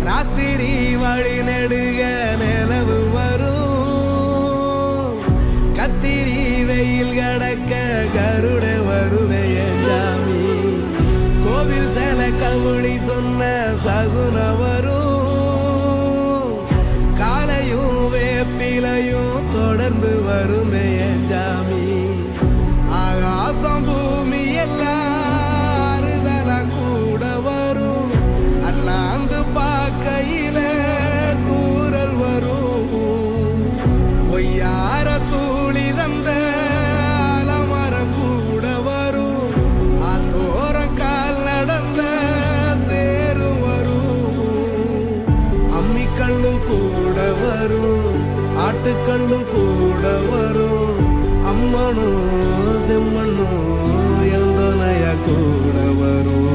ராத்திரி வழி நெடுக நிலவு வரும் கத்திரி வெயில் கடக்க கருட வருமே ஜாமி கோவில் சில கவுளி சொன்ன சகுன வரும் காலையும் வேப்பிலையும் தொடர்ந்து வருமே ஜாமி ஆகாசம் பூமி எல்லாம் கூட வரும் அண்ணாந்து பார்க்கையில தூரல் வரும் பொய்யார தூளி தந்த அலமரம் கூட வரும் ஆத்தோரம் கால் நடந்த சேரும் வரும் அம்மிக்கண்ணும் கூட வரும் ஆட்டுக்கண்ணும் கூட வரும் அம்மனும் செம்மண்ணும் எந்தனைய கூட வரும்